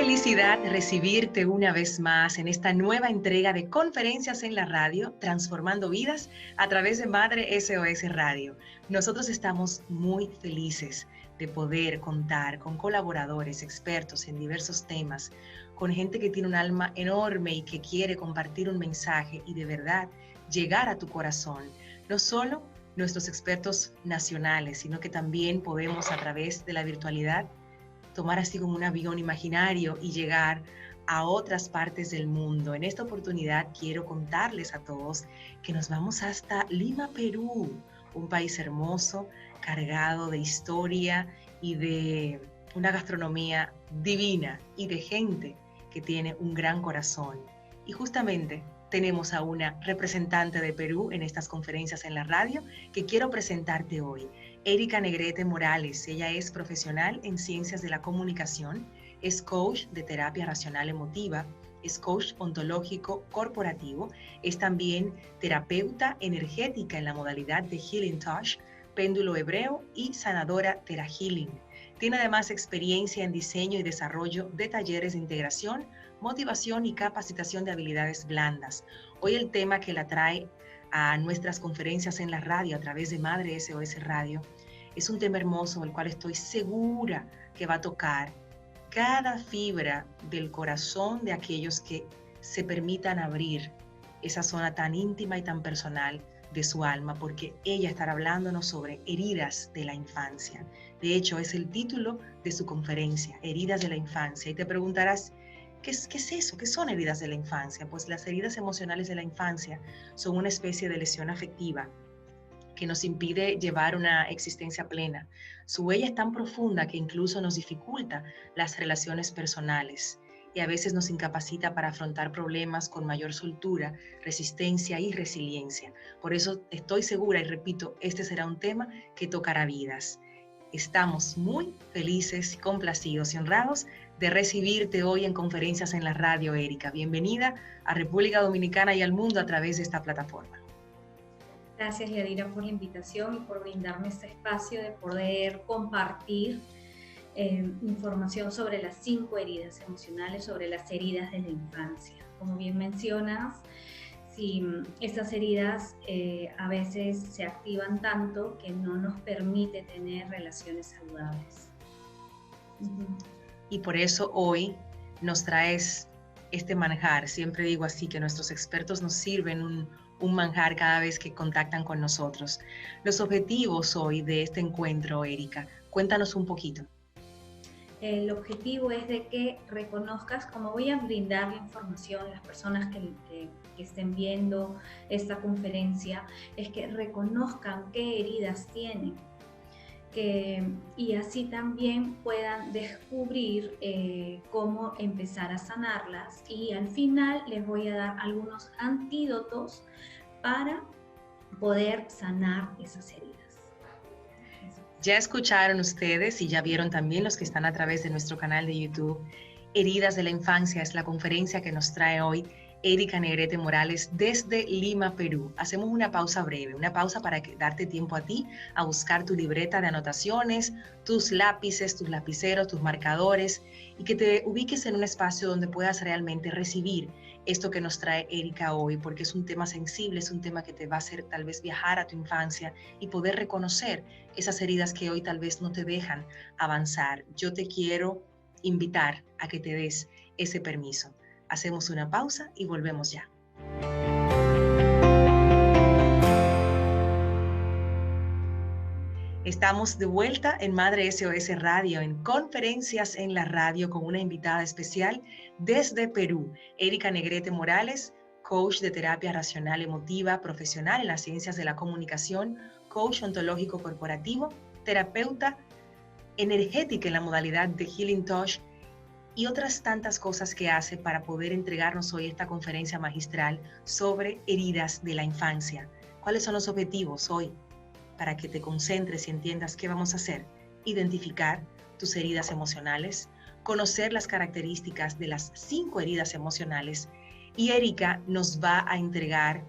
felicidad recibirte una vez más en esta nueva entrega de Conferencias en la Radio, transformando vidas a través de Madre SOS Radio. Nosotros estamos muy felices de poder contar con colaboradores, expertos en diversos temas, con gente que tiene un alma enorme y que quiere compartir un mensaje y de verdad llegar a tu corazón. No solo nuestros expertos nacionales, sino que también podemos a través de la virtualidad tomar así como un avión imaginario y llegar a otras partes del mundo. En esta oportunidad quiero contarles a todos que nos vamos hasta Lima, Perú, un país hermoso, cargado de historia y de una gastronomía divina y de gente que tiene un gran corazón. Y justamente tenemos a una representante de Perú en estas conferencias en la radio que quiero presentarte hoy. Erika Negrete Morales, ella es profesional en ciencias de la comunicación, es coach de terapia racional emotiva, es coach ontológico corporativo, es también terapeuta energética en la modalidad de Healing Touch, péndulo hebreo y sanadora Thera Healing. Tiene además experiencia en diseño y desarrollo de talleres de integración, motivación y capacitación de habilidades blandas. Hoy el tema que la trae a nuestras conferencias en la radio a través de Madre SOS Radio es un tema hermoso, el cual estoy segura que va a tocar cada fibra del corazón de aquellos que se permitan abrir esa zona tan íntima y tan personal de su alma, porque ella estará hablándonos sobre heridas de la infancia. De hecho, es el título de su conferencia, Heridas de la Infancia. Y te preguntarás, ¿qué es eso? ¿Qué son heridas de la infancia? Pues las heridas emocionales de la infancia son una especie de lesión afectiva que nos impide llevar una existencia plena. Su huella es tan profunda que incluso nos dificulta las relaciones personales y a veces nos incapacita para afrontar problemas con mayor soltura, resistencia y resiliencia. Por eso estoy segura y repito, este será un tema que tocará vidas. Estamos muy felices, complacidos y honrados de recibirte hoy en Conferencias en la Radio, Erika. Bienvenida a República Dominicana y al mundo a través de esta plataforma. Gracias, Yadira, por la invitación y por brindarme este espacio de poder compartir información sobre las 5 heridas emocionales, sobre las heridas de la infancia. Como bien mencionas, si estas heridas a veces se activan tanto que no nos permite tener relaciones saludables. Y por eso hoy nos traes este manjar. Siempre digo así, que nuestros expertos nos sirven un manjar cada vez que contactan con nosotros. Los objetivos hoy de este encuentro, Erika, cuéntanos un poquito. El objetivo es de que reconozcas, como voy a brindar la información a las personas que estén viendo esta conferencia, es que reconozcan qué heridas tienen, y así también puedan descubrir cómo empezar a sanarlas, y al final les voy a dar algunos antídotos para poder sanar esas heridas. Ya escucharon ustedes y ya vieron también los que están a través de nuestro canal de YouTube. Heridas de la Infancia es la conferencia que nos trae hoy Erika Negrete Morales desde Lima, Perú. Hacemos una pausa breve, una pausa para darte tiempo a ti a buscar tu libreta de anotaciones, tus lápices, tus lapiceros, tus marcadores y que te ubiques en un espacio donde puedas realmente recibir esto que nos trae Erika hoy, porque es un tema sensible, es un tema que te va a hacer tal vez viajar a tu infancia y poder reconocer esas heridas que hoy tal vez no te dejan avanzar. Yo te quiero invitar a que te des ese permiso. Hacemos una pausa y volvemos ya. Estamos de vuelta en Madre SOS Radio, en Conferencias en la Radio, con una invitada especial desde Perú, Erika Negrete Morales, coach de terapia racional emotiva, profesional en las ciencias de la comunicación, coach ontológico corporativo, terapeuta energética en la modalidad de Healing Touch y otras tantas cosas que hace para poder entregarnos hoy esta conferencia magistral sobre heridas de la infancia. ¿Cuáles son los objetivos hoy? Para que te concentres y entiendas qué vamos a hacer. Identificar tus heridas emocionales, conocer las características de las 5 heridas emocionales, y Erika nos va a entregar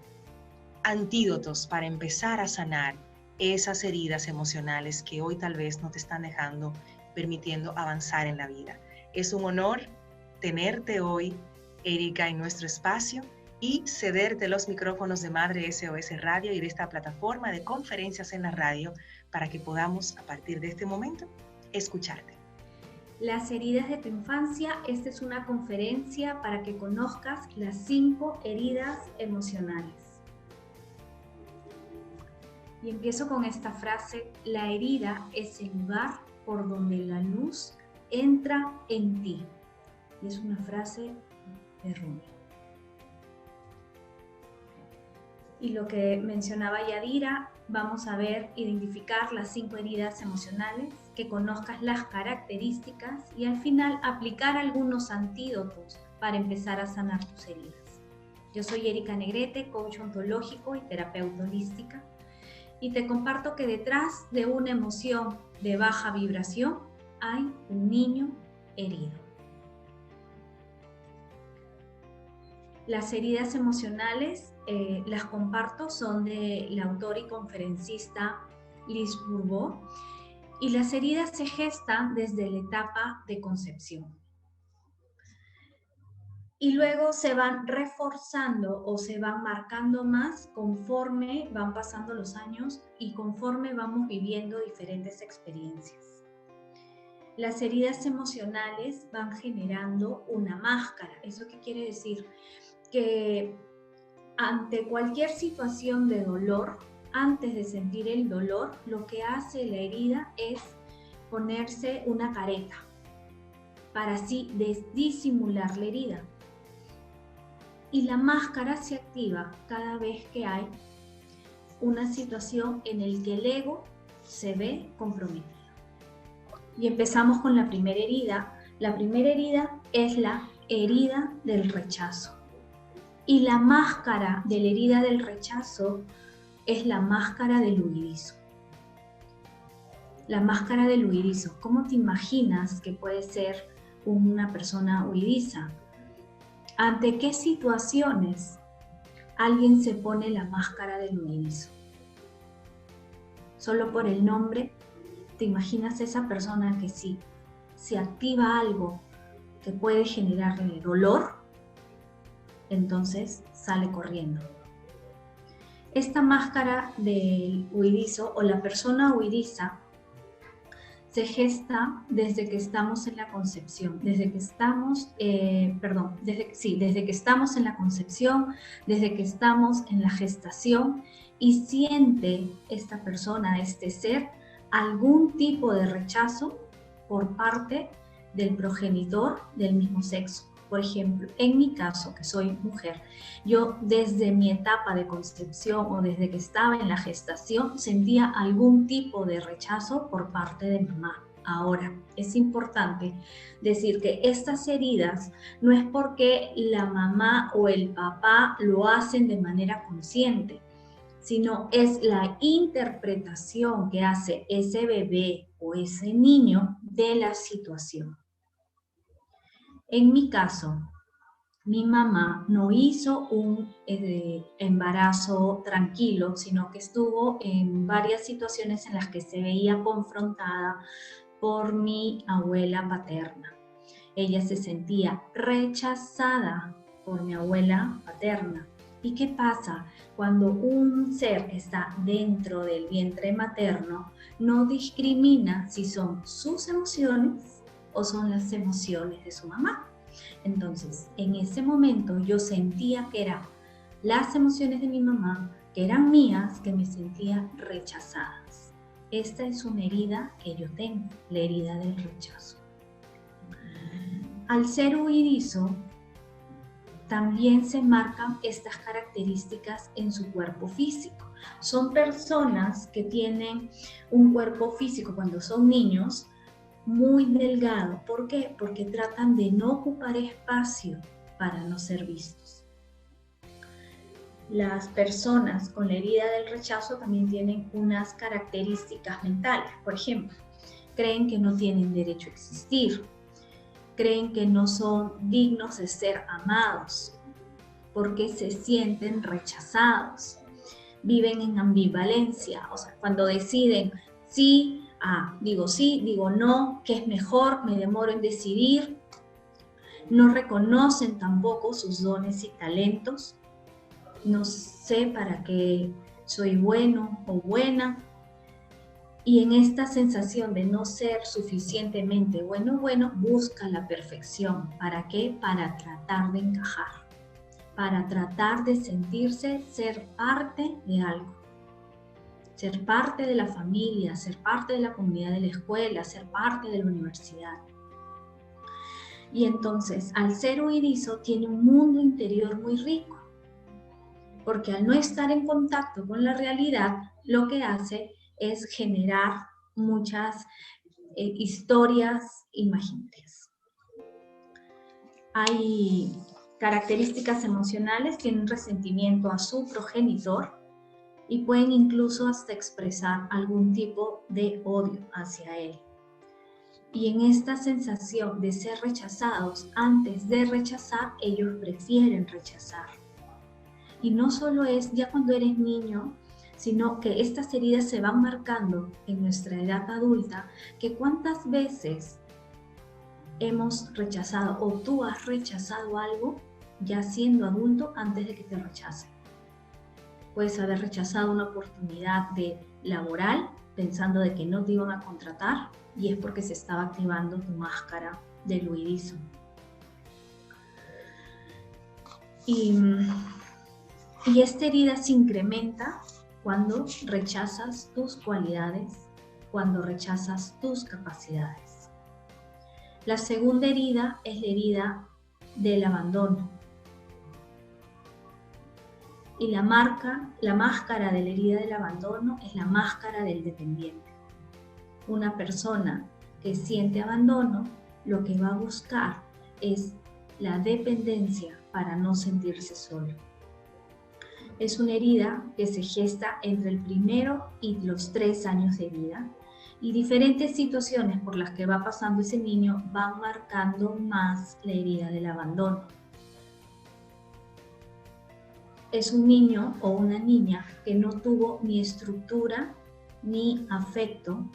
antídotos para empezar a sanar esas heridas emocionales que hoy tal vez no te están permitiendo avanzar en la vida. Es un honor tenerte hoy, Erika, en nuestro espacio y cederte los micrófonos de Madre SOS Radio y de esta plataforma de conferencias en la radio para que podamos, a partir de este momento, escucharte. Las heridas de tu infancia. Esta es una conferencia para que conozcas las 5 heridas emocionales. Y empiezo con esta frase: la herida es el lugar por donde la luz entra en ti. Y es una frase de Rumi. Y lo que mencionaba Yadira, vamos a ver, identificar las 5 heridas emocionales, que conozcas las características y al final aplicar algunos antídotos para empezar a sanar tus heridas. Yo soy Erika Negrete, coach ontológico y terapeuta holística, y te comparto que detrás de una emoción de baja vibración hay un niño herido. Las heridas emocionales las comparto, son de la autora y conferencista Lise Bourbeau, y las heridas se gestan desde la etapa de concepción. Y luego se van reforzando o se van marcando más conforme van pasando los años y conforme vamos viviendo diferentes experiencias. Las heridas emocionales van generando una máscara. ¿Eso qué quiere decir? Que ante cualquier situación de dolor, antes de sentir el dolor, lo que hace la herida es ponerse una careta para así disimular la herida. Y la máscara se activa cada vez que hay una situación en la que el ego se ve comprometido. Y empezamos con la primera herida. La primera herida es la herida del rechazo. Y la máscara de la herida del rechazo es la máscara del huidizo. La máscara del huidizo. ¿Cómo te imaginas que puede ser una persona huidiza? ¿Ante qué situaciones alguien se pone la máscara del huidizo? Solo por el nombre, ¿te imaginas esa persona que si se activa algo que puede generarle dolor, entonces sale corriendo? Esta máscara del huidizo o la persona huidiza se gesta desde que estamos en la concepción, desde que estamos en la concepción, desde que estamos en la gestación, y siente esta persona, este ser, algún tipo de rechazo por parte del progenitor del mismo sexo. Por ejemplo, en mi caso, que soy mujer, yo desde mi etapa de concepción o desde que estaba en la gestación sentía algún tipo de rechazo por parte de mamá. Ahora, es importante decir que estas heridas no es porque la mamá o el papá lo hacen de manera consciente, sino es la interpretación que hace ese bebé o ese niño de la situación. En mi caso, mi mamá no hizo un embarazo tranquilo, sino que estuvo en varias situaciones en las que se veía confrontada por mi abuela paterna. Ella se sentía rechazada por mi abuela paterna. ¿Y qué pasa? Cuando un ser está dentro del vientre materno, no discrimina si son sus emociones o son las emociones de su mamá. Entonces, en ese momento yo sentía que eran las emociones de mi mamá, que eran mías, que me sentía rechazadas. Esta es una herida que yo tengo, la herida del rechazo. Al ser huidizo, también se marcan estas características en su cuerpo físico. Son personas que tienen un cuerpo físico cuando son niños muy delgado. ¿Por qué? Porque tratan de no ocupar espacio para no ser vistos. Las personas con la herida del rechazo también tienen unas características mentales. Por ejemplo, creen que no tienen derecho a existir, creen que no son dignos de ser amados, porque se sienten rechazados, viven en ambivalencia, o sea, cuando deciden digo sí, digo no, ¿qué es mejor? Me demoro en decidir. no reconocen tampoco sus dones y talentos, no sé para qué soy bueno o buena, y en esta sensación de no ser suficientemente bueno, busca la perfección. ¿Para qué? Para tratar de encajar, para tratar de sentirse ser parte de algo, ser parte de la familia, ser parte de la comunidad de la escuela, ser parte de la universidad. Y entonces, al ser huidizo, tiene un mundo interior muy rico, porque al no estar en contacto con la realidad, lo que hace es generar muchas historias imaginarias. Hay características emocionales, tienen resentimiento a su progenitor y pueden incluso hasta expresar algún tipo de odio hacia él. Y en esta sensación de ser rechazados, antes de rechazar, ellos prefieren rechazar. Y no solo es ya cuando eres niño, sino que estas heridas se van marcando en nuestra edad adulta, que cuántas veces hemos rechazado o tú has rechazado algo ya siendo adulto antes de que te rechacen. Puedes haber rechazado una oportunidad laboral pensando de que no te iban a contratar y es porque se estaba activando tu máscara del huidizo. Y esta herida se incrementa cuando rechazas tus cualidades, cuando rechazas tus capacidades. La segunda herida es la herida del abandono. Y la máscara de la herida del abandono es la máscara del dependiente. Una persona que siente abandono, lo que va a buscar es la dependencia para no sentirse solo. Es una herida que se gesta entre el 1 y los 3 años de vida, y diferentes situaciones por las que va pasando ese niño van marcando más la herida del abandono. Es un niño o una niña que no tuvo ni estructura ni afecto,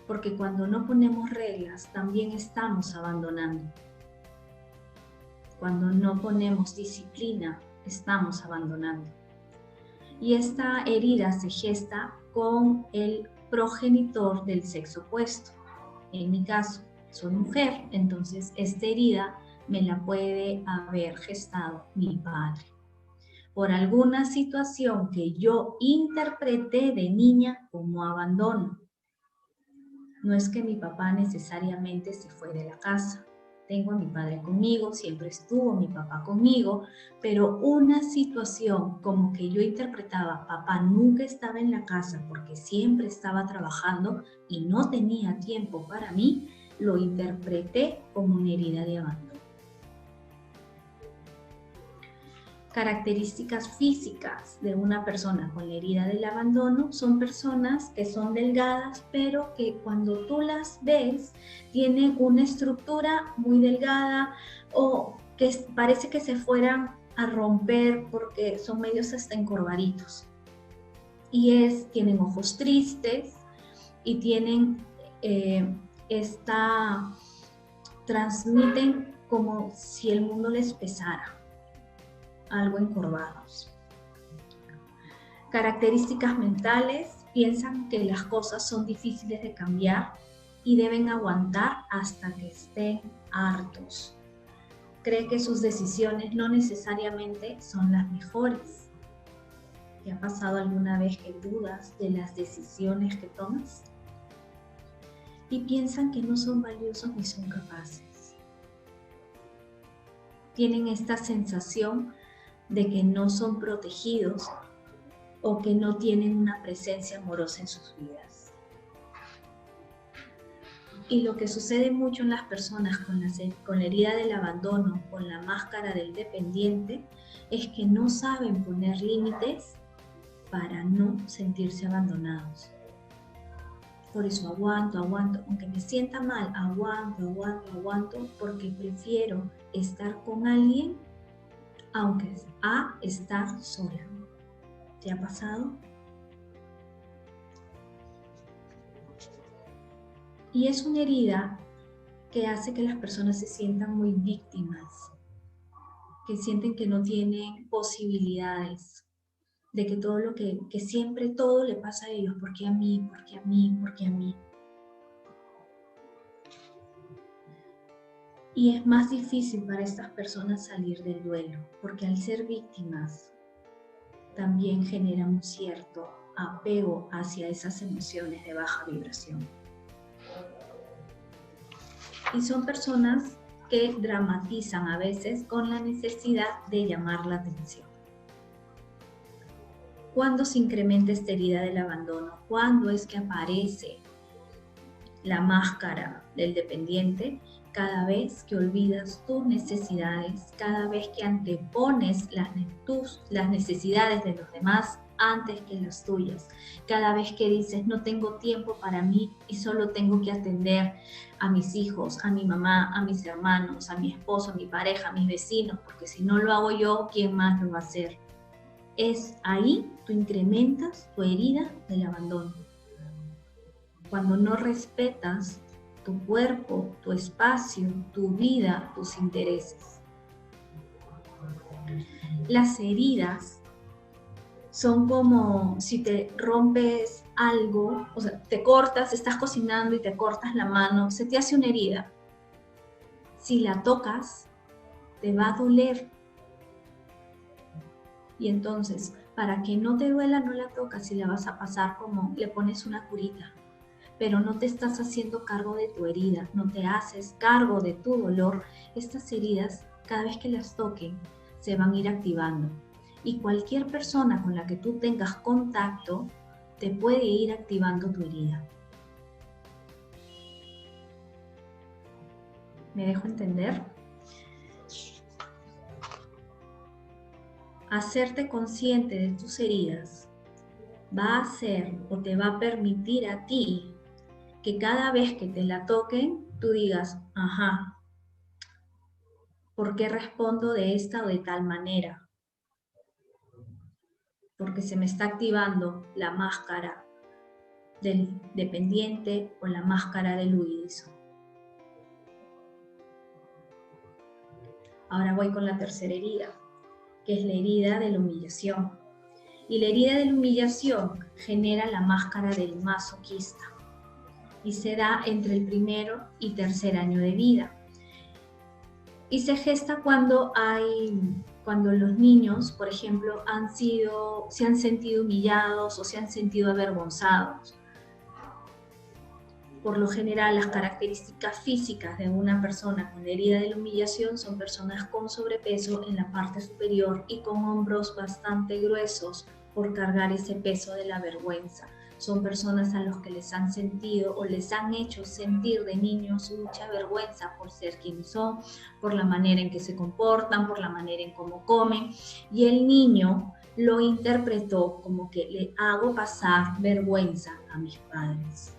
porque cuando no ponemos reglas también estamos abandonando. Cuando no ponemos disciplina, estamos abandonando. Y esta herida se gesta con el progenitor del sexo opuesto. En mi caso, soy mujer, entonces esta herida me la puede haber gestado mi padre. Por alguna situación que yo interpreté de niña como abandono. No es que mi papá necesariamente se fue de la casa. Tengo a mi padre conmigo, siempre estuvo mi papá conmigo, pero una situación como que yo interpretaba, papá nunca estaba en la casa porque siempre estaba trabajando y no tenía tiempo para mí, lo interpreté como una herida de abandono. Características físicas de una persona con la herida del abandono son personas que son delgadas, pero que cuando tú las ves tienen una estructura muy delgada o que parece que se fueran a romper porque son medios hasta encorvaditos. Y tienen ojos tristes y tienen transmiten como si el mundo les pesara, algo encorvados. Características mentales, piensan que las cosas son difíciles de cambiar y deben aguantar hasta que estén hartos. Cree que sus decisiones no necesariamente son las mejores. ¿Te ha pasado alguna vez que dudas de las decisiones que tomas? Y piensan que no son valiosos ni son capaces. Tienen esta sensación de que no son protegidos o que no tienen una presencia amorosa en sus vidas. Y lo que sucede mucho en las personas con la herida del abandono, con la máscara del dependiente, es que no saben poner límites para no sentirse abandonados. Por eso aguanto, aunque me sienta mal, aguanto, porque prefiero estar con alguien aunque a estar sola. ¿Te ha pasado? Y es una herida que hace que las personas se sientan muy víctimas, que sienten que no tienen posibilidades, de que todo lo que siempre todo le pasa a ellos, ¿por qué a mí? ¿Por qué a mí? ¿Por qué a mí? Y es más difícil para estas personas salir del duelo, porque al ser víctimas también generan un cierto apego hacia esas emociones de baja vibración. Y son personas que dramatizan a veces con la necesidad de llamar la atención. ¿Cuándo se incrementa esta herida del abandono? ¿Cuándo es que aparece la máscara del dependiente? Cada vez que olvidas tus necesidades, cada vez que antepones las necesidades de los demás antes que las tuyas, cada vez que dices no tengo tiempo para mí y solo tengo que atender a mis hijos, a mi mamá, a mis hermanos, a mi esposo, a mi pareja, a mis vecinos, porque si no lo hago yo, ¿quién más lo va a hacer? Es ahí tú incrementas tu herida del abandono. Cuando no respetas tu cuerpo, tu espacio, tu vida, tus intereses. Las heridas son como si te rompes algo, o sea, te cortas, estás cocinando y te cortas la mano, se te hace una herida. Si la tocas, te va a doler. Y entonces, para que no te duela, no la tocas y la vas a pasar como le pones una curita. Pero no te estás haciendo cargo de tu herida, no te haces cargo de tu dolor. Estas heridas, cada vez que las toquen, se van a ir activando. Y cualquier persona con la que tú tengas contacto, te puede ir activando tu herida. ¿Me dejo entender? Hacerte consciente de tus heridas va a hacer o te va a permitir a ti que cada vez que te la toquen, tú digas, ajá, ¿por qué respondo de esta o de tal manera? Porque se me está activando la máscara del dependiente o la máscara del huidizo. Ahora voy con la tercera herida, que es la herida de la humillación. Y la herida de la humillación genera la máscara del masoquista y se da entre el primero y tercer año de vida. Y se gesta cuando los niños, por ejemplo, se han sentido humillados o se han sentido avergonzados. Por lo general, las características físicas de una persona con herida de la humillación son personas con sobrepeso en la parte superior y con hombros bastante gruesos por cargar ese peso de la vergüenza. Son personas a los que les han sentido o les han hecho sentir de niños mucha vergüenza por ser quienes son, por la manera en que se comportan, por la manera en cómo comen. Y el niño lo interpretó como que le hago pasar vergüenza a mis padres.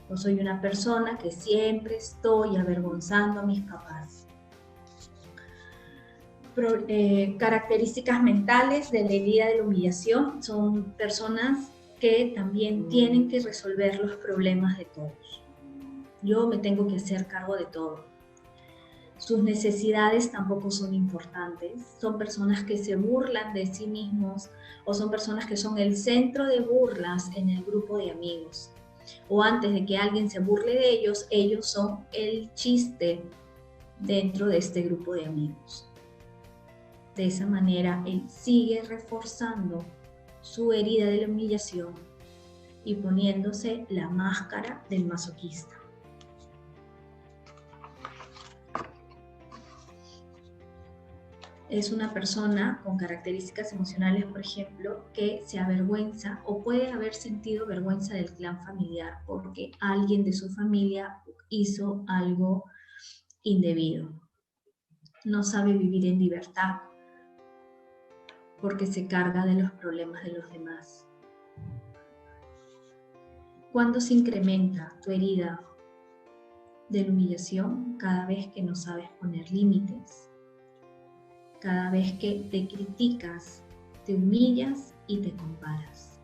Yo soy una persona que siempre estoy avergonzando a mis papás. Características mentales de la herida de la humillación son personas que también tienen que resolver los problemas de todos. Yo me tengo que hacer cargo de todo. Sus necesidades tampoco son importantes. Son personas que se burlan de sí mismos o son personas que son el centro de burlas en el grupo de amigos. O antes de que alguien se burle de ellos, ellos son el chiste dentro de este grupo de amigos. De esa manera, él sigue reforzando su herida de la humillación y poniéndose la máscara del masoquista. Es una persona con características emocionales, por ejemplo, que se avergüenza o puede haber sentido vergüenza del clan familiar porque alguien de su familia hizo algo indebido. No sabe vivir en libertad porque se carga de los problemas de los demás. ¿Cuándo se incrementa tu herida de la humillación? Cada vez que no sabes poner límites. Cada vez que te criticas, te humillas y te comparas.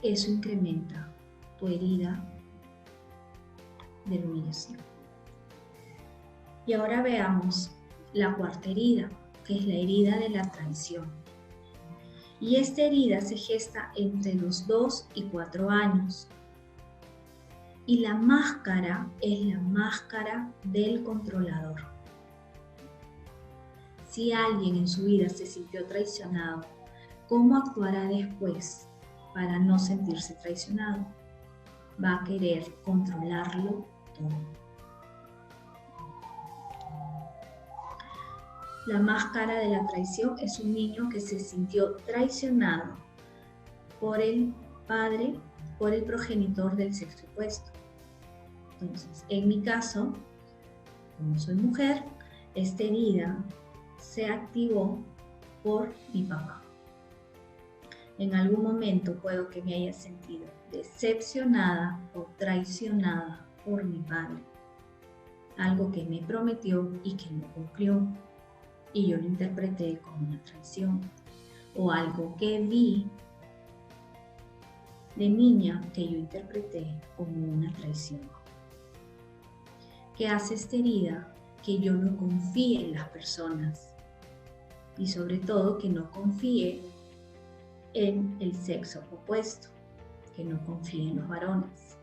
Eso incrementa tu herida de la humillación. Y ahora veamos la cuarta herida, que es la herida de la traición. Y esta herida se gesta entre los 2 y 4 años. Y la máscara es la máscara del controlador. Si alguien en su vida se sintió traicionado, ¿cómo actuará después para no sentirse traicionado? Va a querer controlarlo todo. La máscara de la traición es un niño que se sintió traicionado por el padre, por el progenitor del sexo opuesto. Entonces, en mi caso, como soy mujer, esta herida se activó por mi papá. En algún momento puedo que me haya sentido decepcionada o traicionada por mi padre. Algo que me prometió y que no cumplió. Y yo lo interpreté como una traición. O algo que vi de niña que yo interpreté como una traición. ¿Qué hace esta herida? Que yo no confíe en las personas. Y sobre todo que no confíe en el sexo opuesto. Que no confíe en los varones.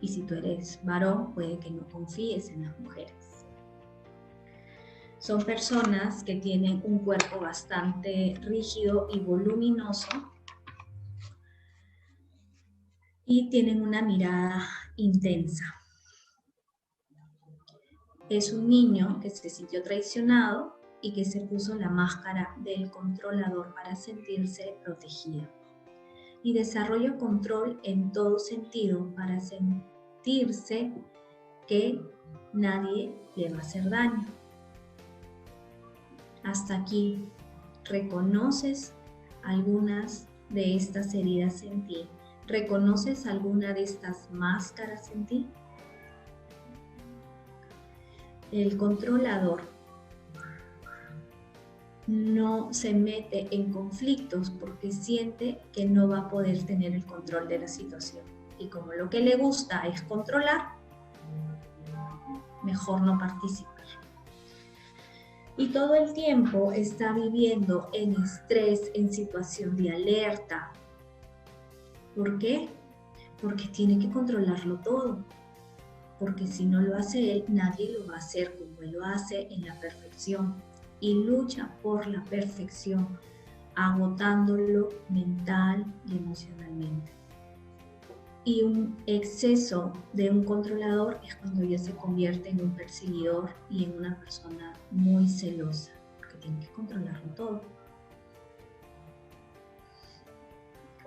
Y si tú eres varón, puede que no confíes en las mujeres. Son personas que tienen un cuerpo bastante rígido y voluminoso y tienen una mirada intensa. Es un niño que se sintió traicionado y que se puso la máscara del controlador para sentirse protegido. Y desarrolla control en todo sentido para sentirse que nadie le va a hacer daño. Hasta aquí, ¿reconoces algunas de estas heridas en ti? ¿Reconoces alguna de estas máscaras en ti? El controlador no se mete en conflictos porque siente que no va a poder tener el control de la situación. Y como lo que le gusta es controlar, mejor no participar. Y todo el tiempo está viviendo en estrés, en situación de alerta. ¿Por qué? Porque tiene que controlarlo todo. Porque si no lo hace él, nadie lo va a hacer como él lo hace en la perfección. Y lucha por la perfección, agotándolo mental y emocionalmente. Y un exceso de un controlador es cuando ya se convierte en un perseguidor y en una persona muy celosa, porque tiene que controlarlo todo.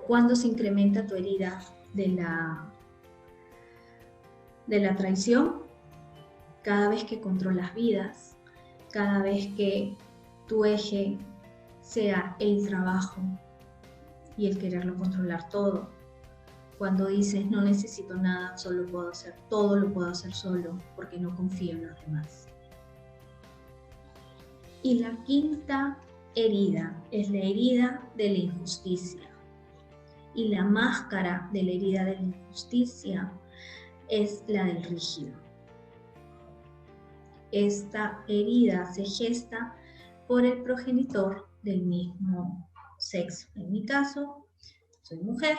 Cuando se incrementa tu herida de la traición, cada vez que controlas vidas, cada vez que tu eje sea el trabajo y el quererlo controlar todo. Cuando dices no necesito nada, solo puedo hacer, todo lo puedo hacer solo porque no confío en los demás. Y la quinta herida es la herida de la injusticia. Y la máscara de la herida de la injusticia es la del rígido. Esta herida se gesta por el progenitor del mismo sexo. En mi caso, soy mujer,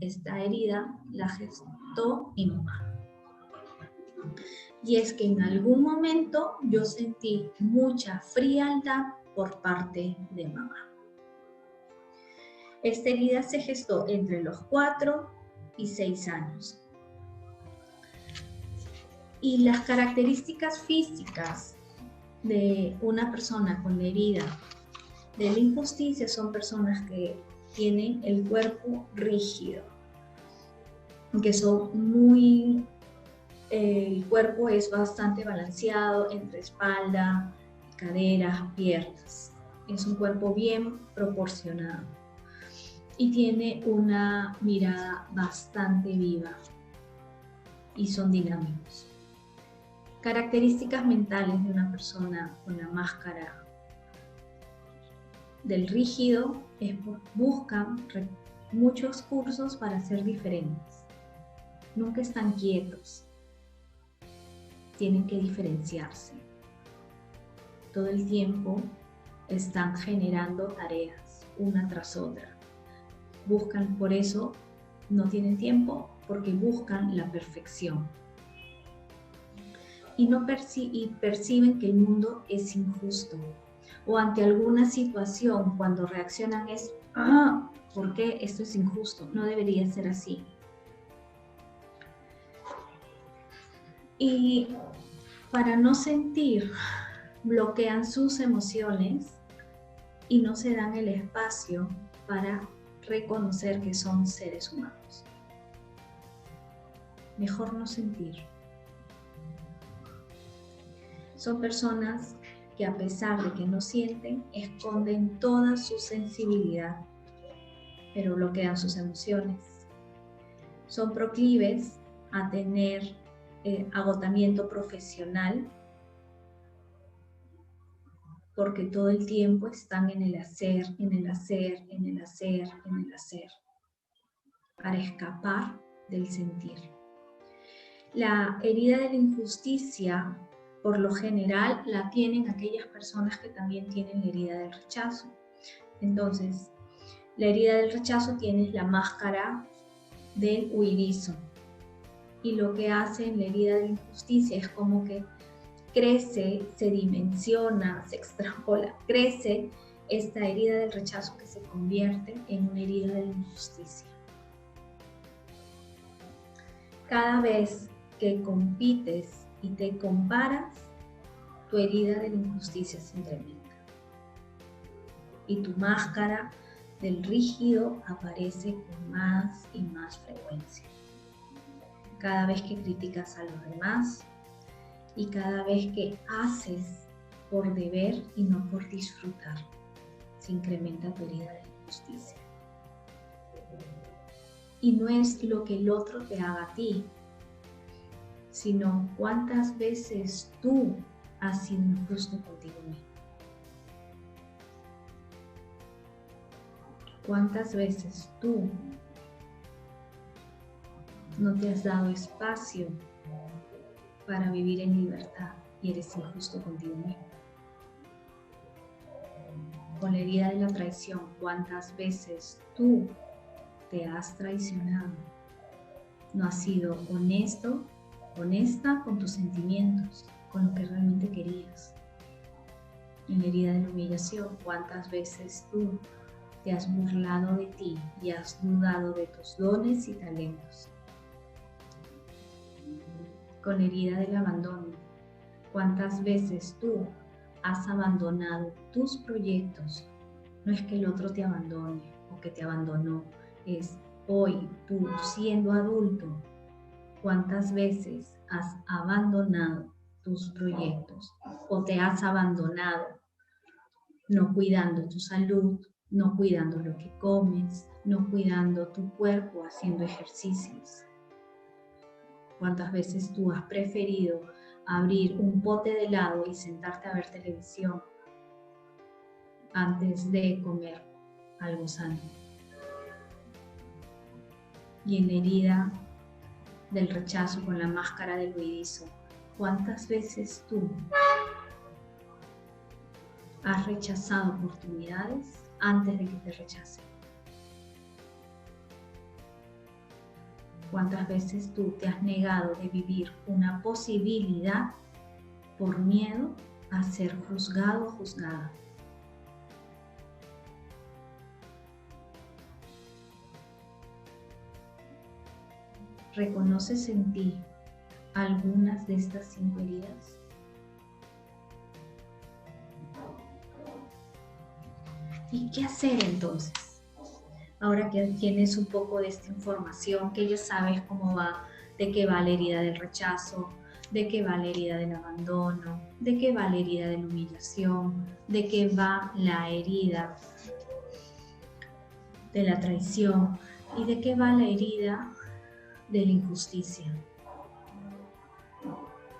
esta herida la gestó mi mamá. Y es que en algún momento yo sentí mucha frialdad por parte de mamá. Esta herida se gestó entre los 4 y 6 años. Y las características físicas de una persona con la herida de la injusticia son personas que tienen el cuerpo rígido, que son muy, el cuerpo es bastante balanceado entre espalda, caderas, piernas. Es un cuerpo bien proporcionado y tiene una mirada bastante viva y son dinámicos. Características mentales de una persona con la máscara del rígido es buscan muchos cursos para ser diferentes. Nunca están quietos. tienen que diferenciarse. Todo el tiempo están generando tareas una tras otra. Buscan, por eso no tienen tiempo, porque buscan la perfección. Y perciben que el mundo es injusto. O ante alguna situación, cuando reaccionan es, ¿por qué esto es injusto? No debería ser así. Y para no sentir, bloquean sus emociones y no se dan el espacio para reconocer que son seres humanos. Mejor no sentir. Son personas que a pesar de que no sienten, esconden toda su sensibilidad, pero bloquean sus emociones. Son proclives a tener agotamiento profesional porque todo el tiempo están en el hacer, en el hacer, en el hacer, en el hacer, para escapar del sentir. La herida de la injusticia, por lo general, la tienen aquellas personas que también tienen la herida del rechazo. Entonces, la herida del rechazo tiene la máscara del huidizo. Y lo que hace en la herida de la injusticia es como que crece, se dimensiona, se extrapola, crece esta herida del rechazo que se convierte en una herida de la injusticia. Cada vez que compites y te comparas, tu herida de la injusticia se incrementa. Y tu máscara del rígido aparece con más y más frecuencia. Cada vez que criticas a los demás y cada vez que haces por deber y no por disfrutar, se incrementa tu herida de injusticia. Y no es lo que el otro te haga a ti, sino cuántas veces tú has sido injusto contigo mismo. ¿Cuántas veces tú no te has dado espacio para vivir en libertad y eres injusto contigo mismo? Con la herida de la traición, ¿cuántas veces tú te has traicionado? No has sido honesto, honesta con tus sentimientos, con lo que realmente querías. En la herida de la humillación, ¿cuántas veces tú te has burlado de ti y has dudado de tus dones y talentos? Con la herida del abandono, ¿cuántas veces tú has abandonado tus proyectos? No es que el otro te abandone o que te abandonó, es hoy tú siendo adulto, ¿cuántas veces has abandonado tus proyectos o te has abandonado no cuidando tu salud, no cuidando lo que comes, no cuidando tu cuerpo haciendo ejercicios? ¿Cuántas veces tú has preferido abrir un pote de helado y sentarte a ver televisión antes de comer algo sano? Y en la herida del rechazo con la máscara del huidizo, ¿cuántas veces tú has rechazado oportunidades antes de que te rechacen? ¿Cuántas veces tú te has negado de vivir una posibilidad por miedo a ser juzgado o juzgada? ¿Reconoces en ti algunas de estas 5 heridas? ¿Y qué hacer entonces? Ahora que tienes un poco de esta información, que ya sabes cómo va, de qué va la herida del rechazo, de qué va la herida del abandono, de qué va la herida de la humillación, de qué va la herida de la traición y de qué va la herida de la injusticia.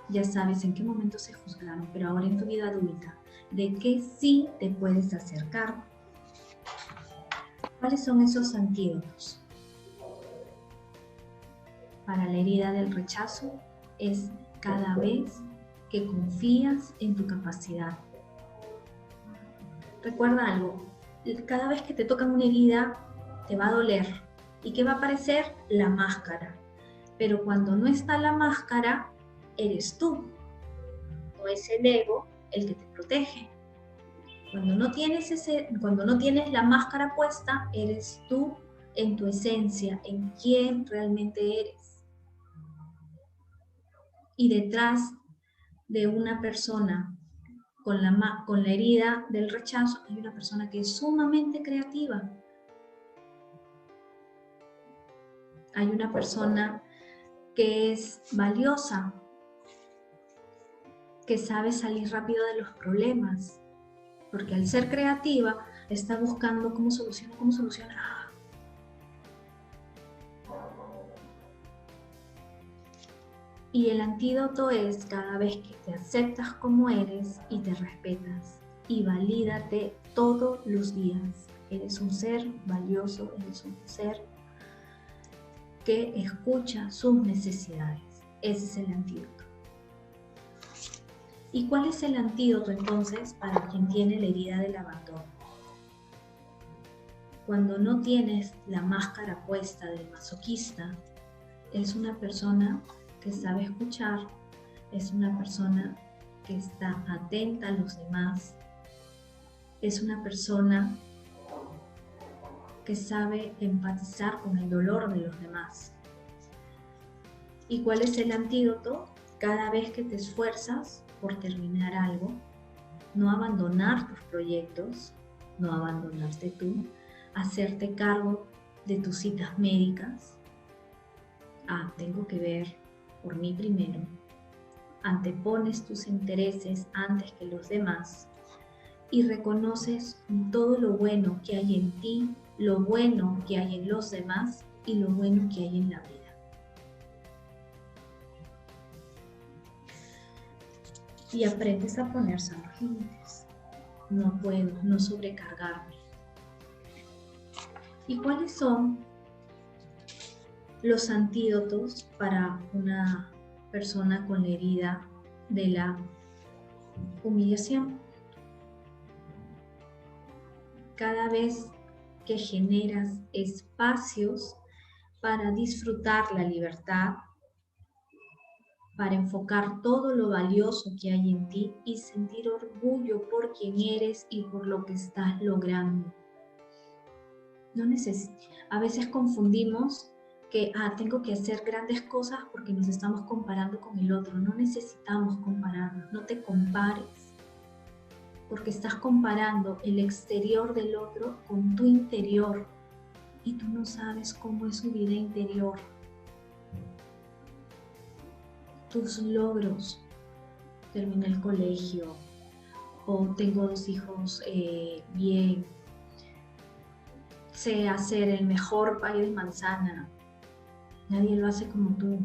Ya sabes en qué momento se juzgaron, pero ahora en tu vida adulta, ¿de qué sí te puedes acercar? ¿Cuáles son esos antídotos? Para la herida del rechazo es cada vez que confías en tu capacidad. Recuerda algo, cada vez que te tocan una herida te va a doler. ¿Y qué va a aparecer? La máscara. Pero cuando no está la máscara, eres tú. No es el ego el que te protege. Cuando no tienes la máscara puesta, eres tú en tu esencia, en quién realmente eres. Y detrás de una persona con la herida del rechazo, hay una persona que es sumamente creativa. Hay una persona que es valiosa, que sabe salir rápido de los problemas, porque al ser creativa está buscando cómo solucionar. Y el antídoto es cada vez que te aceptas como eres y te respetas y valídate todos los días. Eres un ser valioso, eres un ser que escucha sus necesidades. Ese es el antídoto. ¿Y cuál es el antídoto entonces para quien tiene la herida del abandono? Cuando no tienes la máscara puesta del masoquista, es una persona que sabe escuchar, es una persona que está atenta a los demás, es una persona que sabe empatizar con el dolor de los demás. ¿Y cuál es el antídoto? Cada vez que te esfuerzas por terminar algo, no abandonar tus proyectos, no abandonarte tú, hacerte cargo de tus citas médicas. Tengo que ver por mí primero. Antepones tus intereses antes que los demás y reconoces todo lo bueno que hay en ti, lo bueno que hay en los demás y lo bueno que hay en la vida. Y aprendes a poner sanos límites. No puedo, no sobrecargarme. ¿Y cuáles son los antídotos para una persona con la herida de la humillación? Cada vez que generas espacios para disfrutar la libertad, para enfocar todo lo valioso que hay en ti y sentir orgullo por quien eres y por lo que estás logrando. A veces confundimos que tengo que hacer grandes cosas porque nos estamos comparando con el otro. No necesitamos compararnos, no te compares, porque estás comparando el exterior del otro con tu interior y tú no sabes cómo es su vida interior. Tus logros, terminé el colegio, o tengo 2 hijos bien, sé hacer el mejor pay de manzana, nadie lo hace como tú,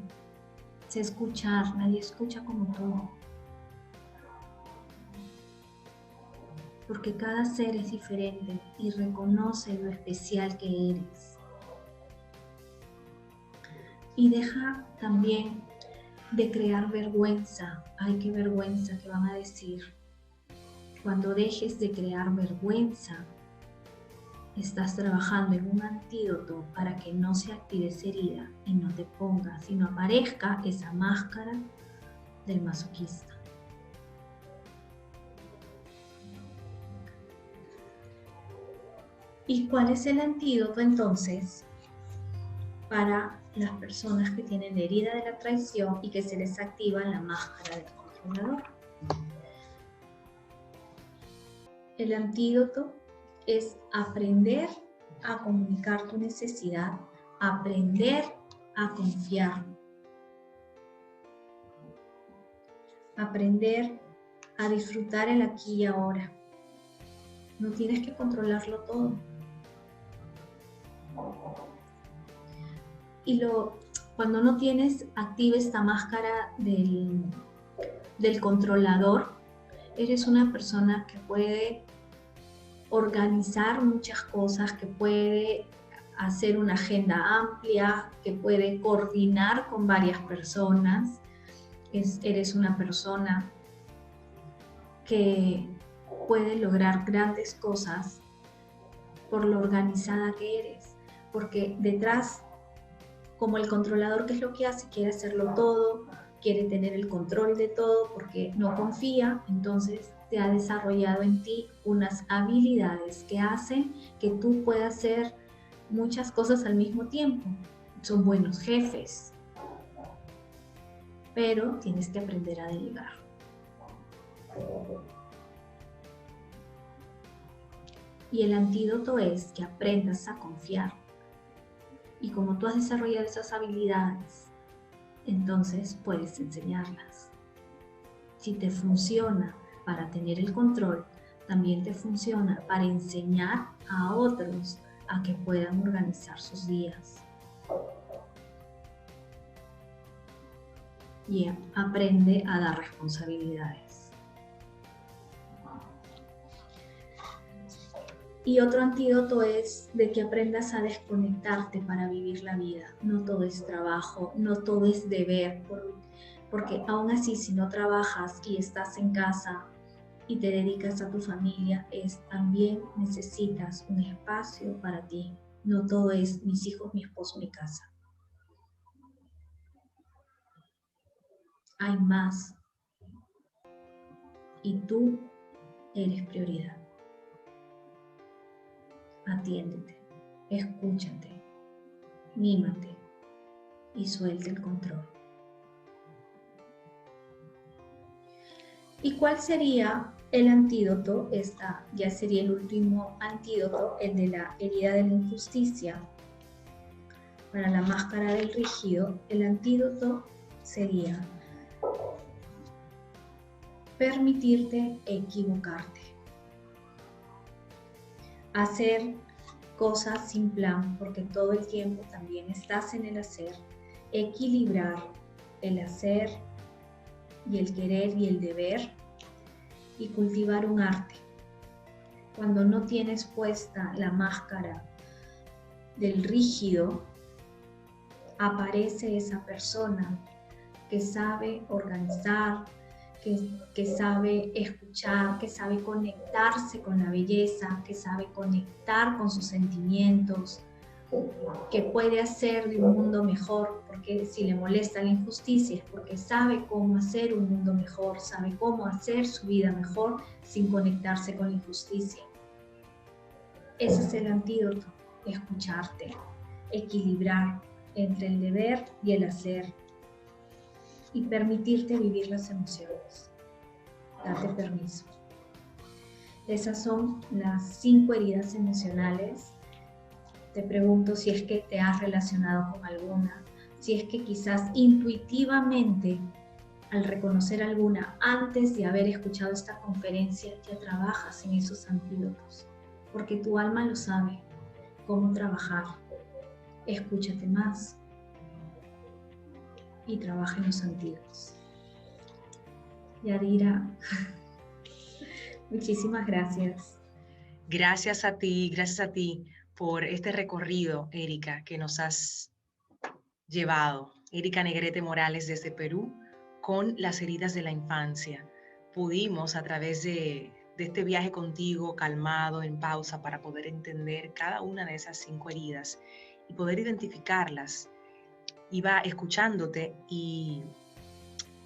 sé escuchar, nadie escucha como tú, porque cada ser es diferente y reconoce lo especial que eres. Y deja también de crear vergüenza. Ay, qué vergüenza que van a decir. Cuando dejes de crear vergüenza, estás trabajando en un antídoto para que no se active esa herida y no te ponga, sino aparezca esa máscara del masoquista. ¿Y cuál es el antídoto entonces para las personas que tienen la herida de la traición y que se les activa la máscara del controlador? El antídoto es aprender a comunicar tu necesidad, aprender a confiar, aprender a disfrutar el aquí y ahora. No tienes que controlarlo todo. Y cuando no tienes activa esta máscara del controlador, eres una persona que puede organizar muchas cosas, que puede hacer una agenda amplia, que puede coordinar con varias personas Eres una persona que puede lograr grandes cosas por lo organizada que eres, porque detrás, como el controlador, ¿qué es lo que hace? Quiere hacerlo todo, quiere tener el control de todo porque no confía, entonces te ha desarrollado en ti unas habilidades que hacen que tú puedas hacer muchas cosas al mismo tiempo. Son buenos jefes, pero tienes que aprender a delegar. Y el antídoto es que aprendas a confiar. Y como tú has desarrollado esas habilidades, entonces puedes enseñarlas. Si te funciona para tener el control, también te funciona para enseñar a otros a que puedan organizar sus días. Y aprende a dar responsabilidades. Y otro antídoto es de que aprendas a desconectarte para vivir la vida. No todo es trabajo, no todo es deber, porque aún así si no trabajas y estás en casa y te dedicas a tu familia, también necesitas un espacio para ti. No todo es mis hijos, mi esposo, mi casa. Hay más. Y tú eres prioridad. Atiéndete, escúchate, mímate y suelta el control. ¿Y cuál sería el antídoto? Esta ya sería el último antídoto, el de la herida de la injusticia. Para la máscara del rígido, el antídoto sería permitirte equivocarte. Hacer cosas sin plan, porque todo el tiempo también estás en el hacer. Equilibrar el hacer y el querer y el deber, y cultivar un arte. Cuando no tienes puesta la máscara del rígido, aparece esa persona que sabe organizar, que sabe escuchar, que sabe conectarse con la belleza, que sabe conectar con sus sentimientos, que puede hacer de un mundo mejor, porque si le molesta la injusticia es porque sabe cómo hacer un mundo mejor, sabe cómo hacer su vida mejor sin conectarse con la injusticia. Ese es el antídoto, escucharte, equilibrar entre el deber y el hacer y permitirte vivir las emociones. Date permiso. Esas son las 5 heridas emocionales. Te pregunto si es que te has relacionado con alguna, si es que quizás intuitivamente, al reconocer alguna, antes de haber escuchado esta conferencia, ya trabajas en esos antídotos, porque tu alma lo sabe, cómo trabajar. Escúchate más y trabaja en los antídotos. Yadira, muchísimas gracias. Gracias a ti por este recorrido, Erika, que nos has llevado. Erika Negrete Morales desde Perú, con las heridas de la infancia. Pudimos a través de este viaje contigo, calmado, en pausa, para poder entender cada una de esas 5 heridas y poder identificarlas. Iba escuchándote y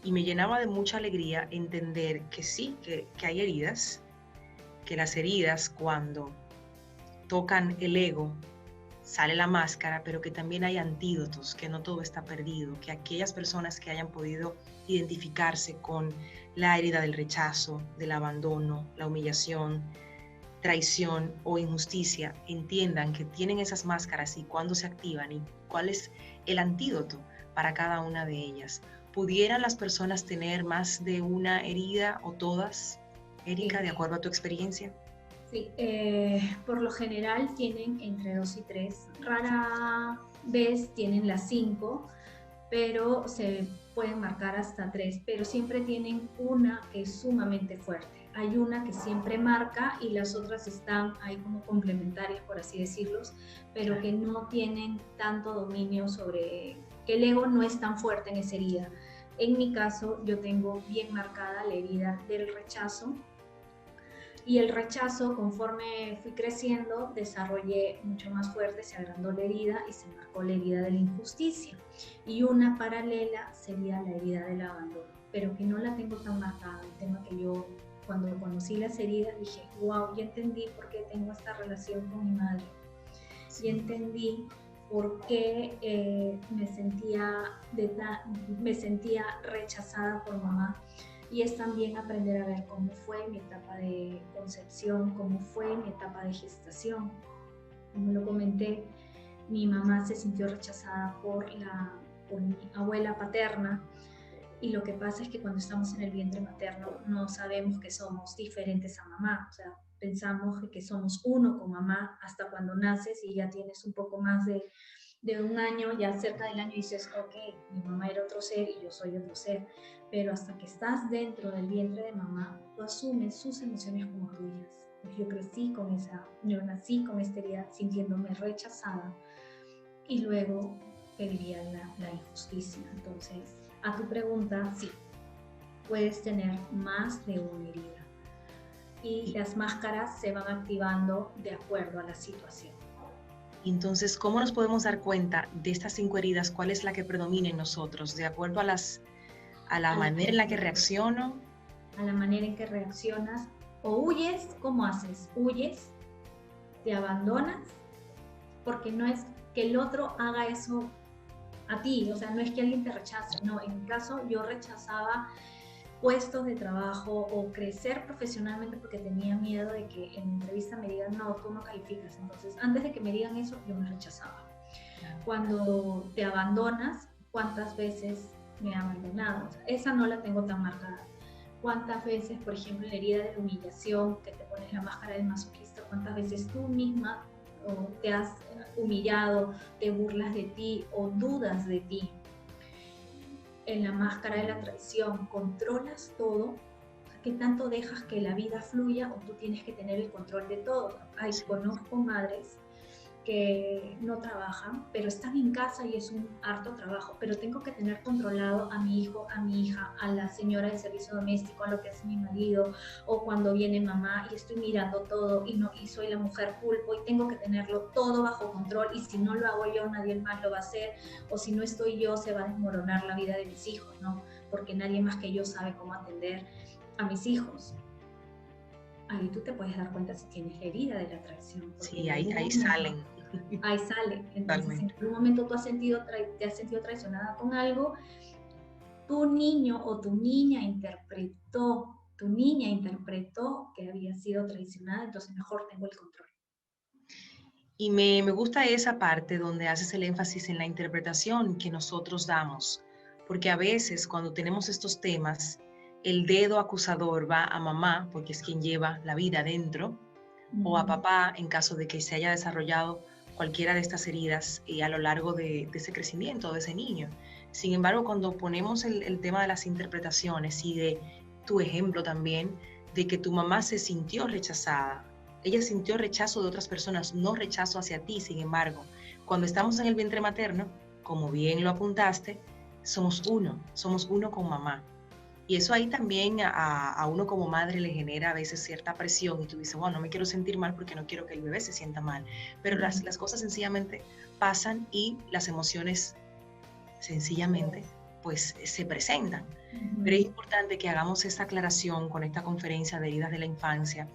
me llenaba de mucha alegría entender que sí, que hay heridas, que las heridas cuando tocan el ego sale la máscara, pero que también hay antídotos, que no todo está perdido, que aquellas personas que hayan podido identificarse con la herida del rechazo, del abandono, la humillación, traición o injusticia, entiendan que tienen esas máscaras y cuándo se activan y cuál es el antídoto para cada una de ellas. ¿Pudieran las personas tener más de una herida o todas, Erika, de acuerdo a tu experiencia? Sí, por lo general tienen entre 2 y 3. Rara vez tienen las 5, pero se pueden marcar hasta 3, pero siempre tienen una que es sumamente fuerte. Hay una que siempre marca y las otras están ahí como complementarias, por así decirlos, pero que no tienen tanto dominio sobre, que el ego no es tan fuerte en esa herida. En mi caso, yo tengo bien marcada la herida del rechazo, y el rechazo, conforme fui creciendo, desarrollé mucho más fuerte, se agrandó la herida y se marcó la herida de la injusticia. Y una paralela sería la herida del abandono, pero que no la tengo tan marcada. El tema que yo, cuando conocí las heridas, dije, wow, ya entendí por qué tengo esta relación con mi madre. Y entendí por qué me sentía rechazada por mamá. Y es también aprender a ver cómo fue mi etapa de concepción, cómo fue mi etapa de gestación. Como lo comenté, mi mamá se sintió rechazada por mi abuela paterna, y lo que pasa es que cuando estamos en el vientre materno no sabemos que somos diferentes a mamá, o sea, pensamos que somos uno con mamá hasta cuando naces y ya tienes un poco más de un año, ya cerca del año, dices, ok, mi mamá era otro ser y yo soy otro ser, pero hasta que estás dentro del vientre de mamá, tú asumes sus emociones como tuyas. Yo yo nací con esta herida sintiéndome rechazada, y luego pediría la injusticia. Entonces, a tu pregunta, sí, puedes tener más de una herida y las máscaras se van activando de acuerdo a la situación. Entonces, ¿cómo nos podemos dar cuenta de estas 5 heridas? ¿Cuál es la que predomina en nosotros? ¿De acuerdo a la manera en la que reacciono? A la manera en que reaccionas. O huyes, ¿cómo haces? Huyes, te abandonas, porque no es que el otro haga eso a ti, o sea, no es que alguien te rechace, no, en mi caso yo rechazaba puestos de trabajo o crecer profesionalmente porque tenía miedo de que en la entrevista me digan, no, tú no calificas. Entonces, antes de que me digan eso, yo me rechazaba. Cuando te abandonas, ¿cuántas veces me he abandonado? O sea, esa no la tengo tan marcada. ¿Cuántas veces, por ejemplo, en la herida de la humillación, que te pones la máscara del masoquista, cuántas veces tú misma te has humillado, te burlas de ti o dudas de ti? En la máscara de la traición, ¿controlas todo? ¿Qué tanto dejas que la vida fluya o tú tienes que tener el control de todo? Conozco madres que no trabajan, pero están en casa y es un harto trabajo, pero tengo que tener controlado a mi hijo, a mi hija, a la señora de servicio doméstico, a lo que hace mi marido, o cuando viene mamá y estoy mirando todo y soy la mujer pulpo y tengo que tenerlo todo bajo control, y si no lo hago yo, nadie más lo va a hacer, o si no estoy yo, se va a desmoronar la vida de mis hijos, ¿no? Porque nadie más que yo sabe cómo atender a mis hijos. Ahí tú te puedes dar cuenta si tienes la herida de la traición. Sí, ahí salen. Ahí sale. Entonces, en algún momento tú te has sentido traicionada con algo, tu niño o tu niña interpretó que había sido traicionada, entonces mejor tengo el control. Y me gusta esa parte donde haces el énfasis en la interpretación que nosotros damos, porque a veces cuando tenemos estos temas, el dedo acusador va a mamá, porque es quien lleva la vida dentro, o a papá en caso de que se haya desarrollado cualquiera de estas heridas a lo largo de ese crecimiento de ese niño. Sin embargo, cuando ponemos el tema de las interpretaciones y de tu ejemplo también, de que tu mamá se sintió rechazada, ella sintió rechazo de otras personas, no rechazo hacia ti. Sin embargo, cuando estamos en el vientre materno, como bien lo apuntaste, somos uno con mamá. Y eso ahí también a uno como madre le genera a veces cierta presión y tú dices, bueno, no me quiero sentir mal porque no quiero que el bebé se sienta mal. Pero las cosas sencillamente pasan y las emociones sencillamente pues se presentan. Pero es importante que hagamos esta aclaración con esta conferencia de heridas de la infancia,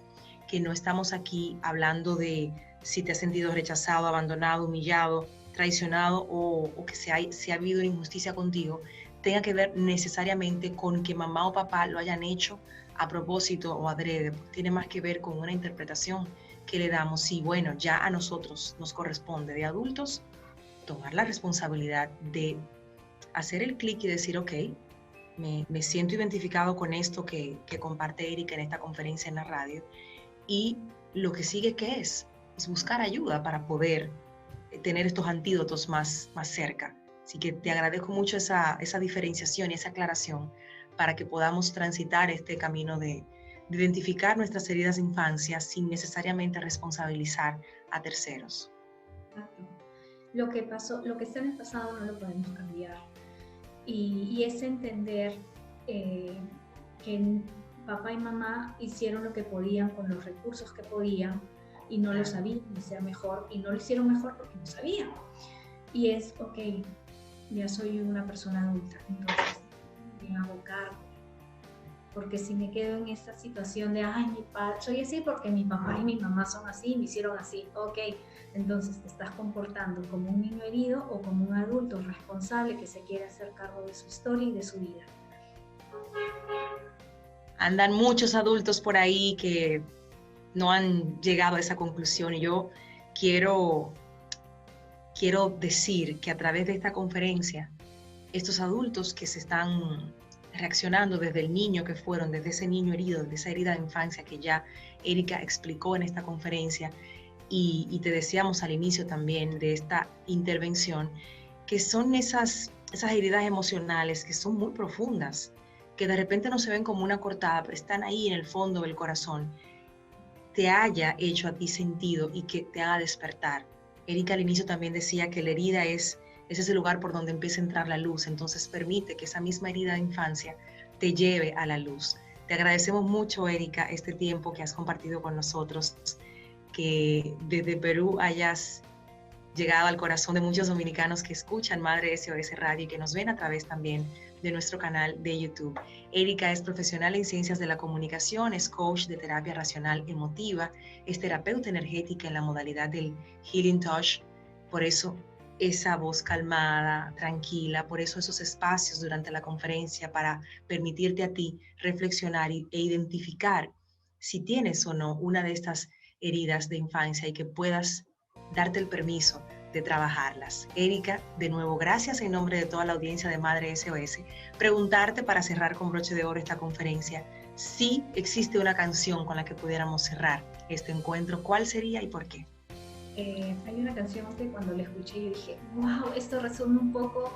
que no estamos aquí hablando de si te has sentido rechazado, abandonado, humillado, traicionado o que se ha habido una injusticia contigo, tenga que ver necesariamente con que mamá o papá lo hayan hecho a propósito o adrede. Tiene más que ver con una interpretación que le damos. Y bueno, ya a nosotros nos corresponde de adultos tomar la responsabilidad de hacer el clic y decir, ok, me siento identificado con esto que comparte Erika en esta conferencia en la radio, y lo que sigue, ¿qué es? Es buscar ayuda para poder tener estos antídotos más cerca. Así que te agradezco mucho esa diferenciación y esa aclaración para que podamos transitar este camino de identificar nuestras heridas de infancia sin necesariamente responsabilizar a terceros. Lo que pasó, lo que está en el pasado no lo podemos cambiar. y es entender que papá y mamá hicieron lo que podían con los recursos que podían y no lo sabían hacer mejor, y no lo hicieron mejor porque no sabían. Y es, ok, ya soy una persona adulta, entonces me hago cargo. Porque si me quedo en esta situación de, ay, mi padre, soy así porque mi papá y mi mamá son así, me hicieron así, ok, entonces te estás comportando como un niño herido o como un adulto responsable que se quiere hacer cargo de su historia y de su vida. Andan muchos adultos por ahí que no han llegado a esa conclusión, y yo quiero decir que a través de esta conferencia, estos adultos que se están reaccionando desde el niño que fueron, desde ese niño herido, desde esa herida de infancia que ya Erika explicó en esta conferencia, y te decíamos al inicio también de esta intervención, que son esas heridas emocionales que son muy profundas, que de repente no se ven como una cortada, pero están ahí en el fondo del corazón, te haya hecho a ti sentido y que te haga despertar. Erika al inicio también decía que la herida es ese lugar por donde empieza a entrar la luz, entonces permite que esa misma herida de infancia te lleve a la luz. Te agradecemos mucho, Erika, este tiempo que has compartido con nosotros, que desde Perú hayas llegado al corazón de muchos dominicanos que escuchan Madre SOS Radio y que nos ven a través también de nuestro canal de YouTube. Erika es profesional en ciencias de la comunicación, es coach de terapia racional emotiva, es terapeuta energética en la modalidad del Healing Touch. Por eso esa voz calmada, tranquila, por eso esos espacios durante la conferencia para permitirte a ti reflexionar e identificar si tienes o no una de estas heridas de infancia y que puedas darte el permiso de trabajarlas. Erika, de nuevo, gracias en nombre de toda la audiencia de Madre SOS. Preguntarte para cerrar con broche de oro esta conferencia, si existe una canción con la que pudiéramos cerrar este encuentro, ¿cuál sería y por qué? Hay una canción que cuando la escuché yo dije, wow, esto resume un poco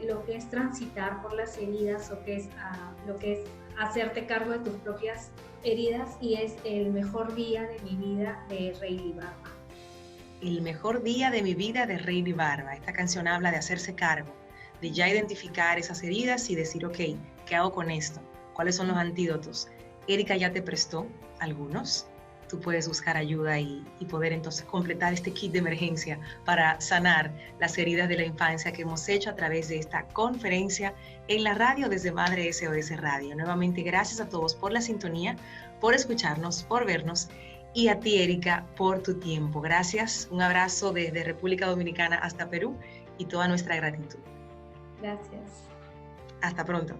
lo que es transitar por las heridas, lo que es hacerte cargo de tus propias heridas, y es El mejor día de mi vida de Rayleigh Barba. El mejor día de mi vida de Rayleigh Barba. Esta canción habla de hacerse cargo, de ya identificar esas heridas y decir, ok, ¿qué hago con esto? ¿Cuáles son los antídotos? Erika ya te prestó algunos. Tú puedes buscar ayuda y poder entonces completar este kit de emergencia para sanar las heridas de la infancia que hemos hecho a través de esta conferencia en la radio desde Madre SOS Radio. Nuevamente, gracias a todos por la sintonía, por escucharnos, por vernos, y a ti, Erika, por tu tiempo. Gracias. Un abrazo desde República Dominicana hasta Perú y toda nuestra gratitud. Gracias. Hasta pronto.